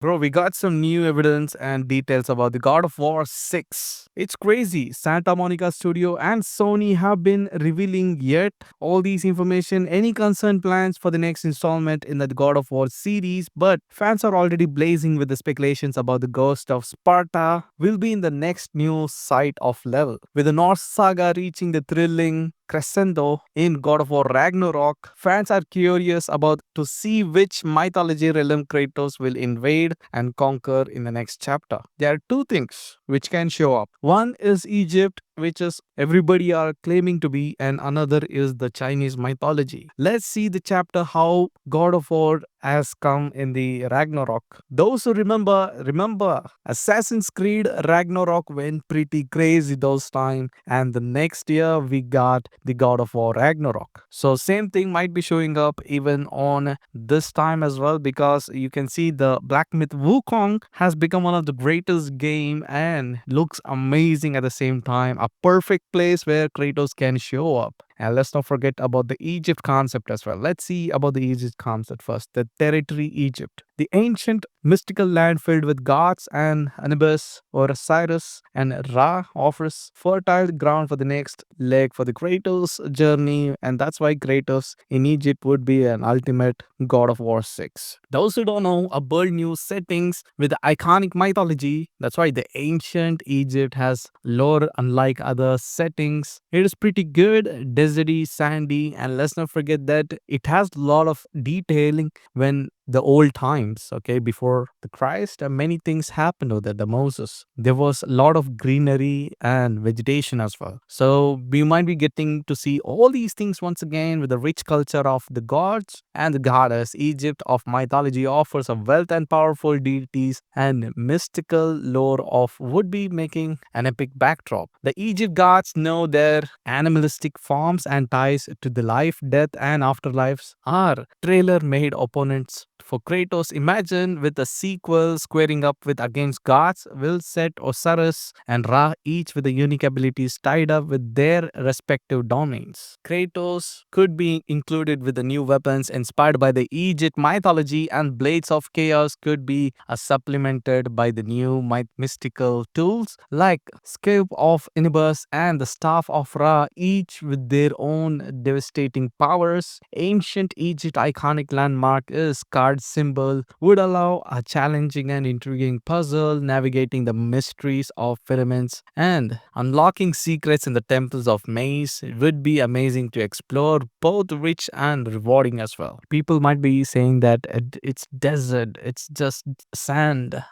Bro, we got some new evidence and details about the God of War 6. It's crazy. Santa Monica Studio and Sony have been revealing yet all these information, any concerned plans for the next installment in the God of War series, but fans are already blazing with the speculations about the Ghost of Sparta will be in the next new site of level. With the Norse saga reaching the thrilling crescendo in God of War Ragnarok, fans are curious about to see which mythology realm Kratos will invade and conquer in the next chapter. There are two things which can show up. One is Egypt, which is everybody are claiming to be, and another is the Chinese mythology. Let's see the chapter how God of War has come in the Ragnarok. Those who remember Assassin's Creed Ragnarok went pretty crazy those time, and the next year we got the God of War Ragnarok. So same thing might be showing up even on this time as well, because you can see the Black Myth Wukong has become one of the greatest game and looks amazing at the same time. A perfect place where Kratos can show up. And let's not forget about the Egypt concept as well. Let's see about the Egypt concept first. The territory Egypt. The ancient mystical land filled with gods and Anubis or Osiris and Ra offers fertile ground for the next leg for the Kratos journey, and that's why Kratos in Egypt would be an ultimate God of War 6. Those who don't know, a bold new settings with the iconic mythology. That's why the ancient Egypt has lore unlike other settings. It is pretty good, deserty, sandy, and let's not forget that it has a lot of detailing when the old times, okay, before the Christ, many things happened over there. The Moses, there was a lot of greenery and vegetation as well. So we might be getting to see all these things once again with the rich culture of the gods and the goddess. Egypt of mythology offers a wealth and powerful deities and mystical lore of would be making an epic backdrop. The Egypt gods know their animalistic forms and ties to the life, death, and afterlives are trailer-made opponents for Kratos. Imagine with a sequel squaring up with against gods, will set Osiris and Ra, each with the unique abilities tied up with their respective domains. Kratos could be included with the new weapons inspired by the Egypt mythology, and Blades of Chaos could be supplemented by the new mystical tools like Scape of Anubis and the Staff of Ra, each with their own devastating powers. Ancient Egypt iconic landmark is card symbol would allow a challenging and intriguing puzzle navigating the mysteries of pyramids and unlocking secrets in the temples of Maze. It would be amazing to explore, both rich and rewarding as well. People might be saying that it's desert, it's just sand.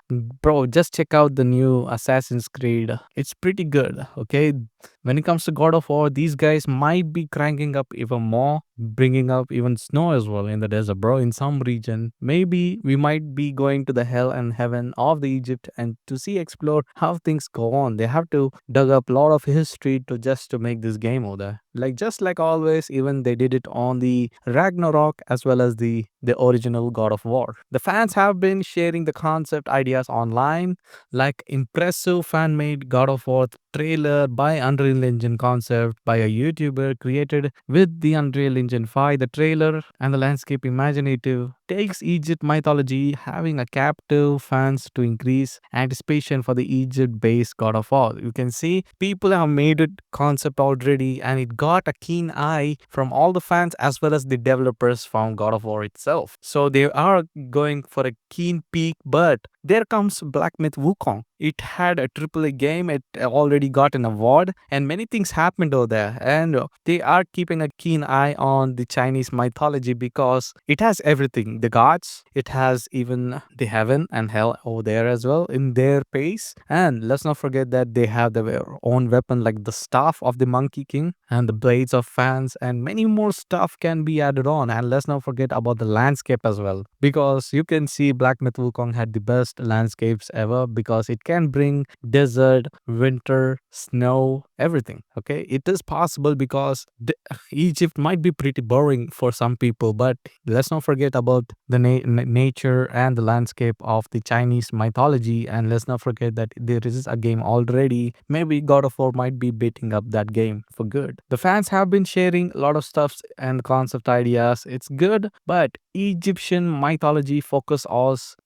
Bro, just check out the new Assassin's Creed. It's pretty good, okay? When it comes to God of War, these guys might be cranking up even more, bringing up even snow as well in the desert, bro. In some region, maybe we might be going to the hell and heaven of the Egypt and to see explore how things go on. They have to dug up a lot of history to just to make this game over there. Like just like always, even they did it on the Ragnarok as well as the original God of War. The fans have been sharing the concept ideas online, like impressive fan-made God of War trailer by Unreal Engine concept by a YouTuber created with the Unreal Engine 5. The trailer and the landscape imaginative takes Egypt mythology, having a captive fans to increase anticipation for the Egypt-based God of War. You can see people have made it concept already, and it got a keen eye from all the fans as well as the developers from God of War itself. So they are going for a keen peek, but there comes Black Myth Wukong. It had a AAA game, it already got an award, and many things happened over there. And they are keeping a keen eye on the Chinese mythology because it has everything. The gods, it has even the heaven and hell over there as well in their pace. And let's not forget that they have their own weapon like the staff of the Monkey King and the blades of fans, and many more stuff can be added on. And let's not forget about the landscape as well, because you can see Black Myth Wukong had the best landscapes ever because it can bring desert, winter, snow, everything. Okay, it is possible because Egypt might be pretty boring for some people, but let's not forget about the nature and the landscape of the Chinese mythology. And let's not forget that there is a game already. Maybe God of War might be beating up that game for good. The fans have been sharing a lot of stuffs and concept ideas. It's good, but Egyptian mythology focuses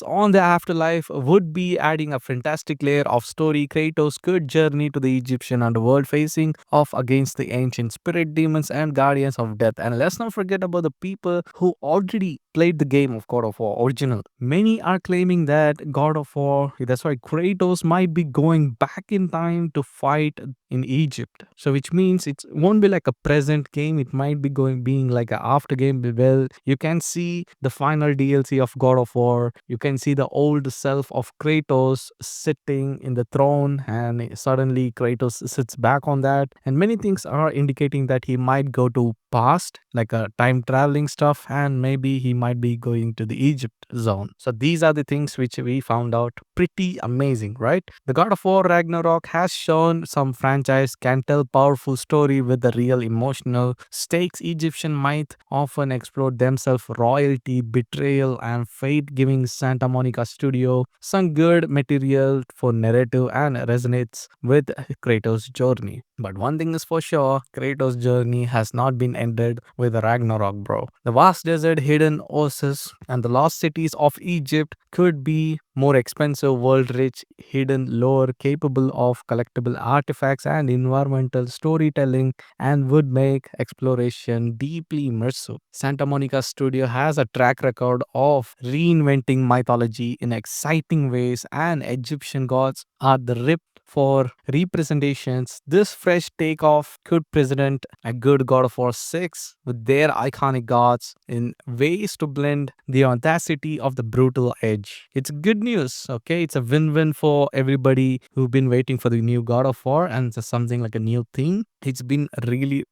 on the afterlife would be adding a fantastic layer of story. Kratos could journey to the Egyptian underworld facing off against the ancient spirit demons and guardians of death. And let's not forget about the people who already played the game of God of War original. Many are claiming that God of War, that's why Kratos might be going back in time to fight in Egypt. So which means it won't be like a present game. It might be being like a after game. Well, you can see the final DLC of God of War. You can see the old self of Kratos sitting in the throne, and suddenly Kratos sits back on that. And many things are indicating that he might go to past, like a time traveling stuff, and maybe he might be going to the Egypt zone. So these are the things which we found out pretty amazing, right? The God of War Ragnarok has shown some franchise can tell powerful story with the real emotional stakes. Egyptian myth often explore themselves royalty, betrayal, and fate, giving Santa Monica Studio some good material for narrative and resonates with Kratos' journey. But one thing is for sure, Kratos' journey has not been ended with Ragnarok, bro. The vast desert, hidden oases, and the lost cities of Egypt could be more expensive, world rich, hidden lore capable of collectible artifacts and environmental storytelling, and would make exploration deeply immersive. Santa Monica Studio has a track record of reinventing mythology in exciting ways, and Egyptian gods are the rip for representations. This fresh takeoff could present a good God of War 6 with their iconic gods in ways to blend the audacity of the brutal edge. It's good news, okay? It's a win-win for everybody who've been waiting for the new God of War, and it's something like a new thing. It's been really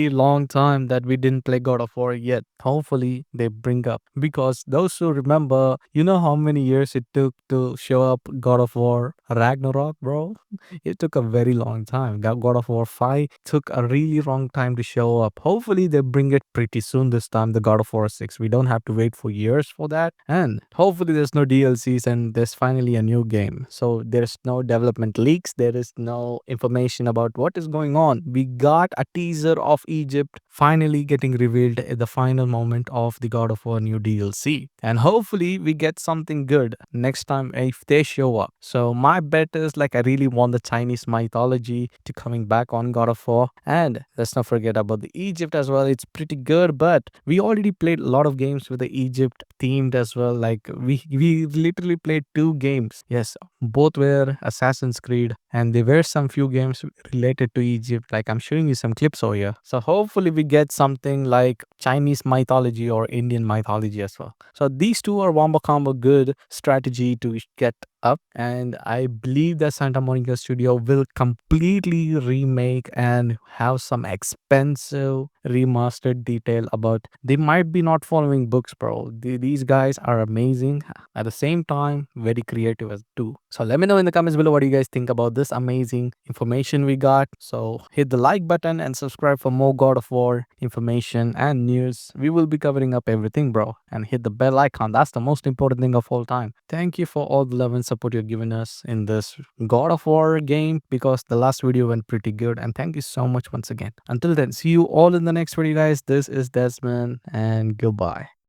long time that we didn't play God of War yet. Hopefully they bring up, because those who remember, you know how many years it took to show up God of War Ragnarok, bro? It took a very long time. God of War 5 took a really long time to show up. Hopefully they bring it pretty soon this time, the God of War 6. We don't have to wait for years for that. And hopefully there's no DLCs and there's finally a new game. So there's no development leaks. There is no information about what is going on. We got a teaser of Egypt finally getting revealed at the final moment of the God of War new DLC. And hopefully we get something good next time if they show up. So my bet is like I really want the Chinese mythology to coming back on God of War. And let's not forget about the Egypt as well. It's pretty good, but we already played a lot of games with the Egypt themed as well. Like we literally played 2 games. Yes, both were Assassin's Creed, and there were some few games related to Egypt. Like I'm showing you some clips over here. So hopefully we get something like Chinese mythology or Indian mythology as well. So these two are wombo combo good strategy to get up, and I believe that Santa Monica Studio will completely remake and have some expensive remastered detail about. They might be not following books, bro. These guys are amazing, at the same time very creative as too. So let me know in the comments below what do you guys think about this amazing information we got. So hit the like button and subscribe for more God of War information and news. We will be covering up everything, bro. And hit the bell icon. That's the most important thing of all time. Thank you for all the love and support you're giving us in this God of War game, because the last video went pretty good. And thank you so much once again. Until then, see you all in the next video, guys. This is Desmond, and goodbye.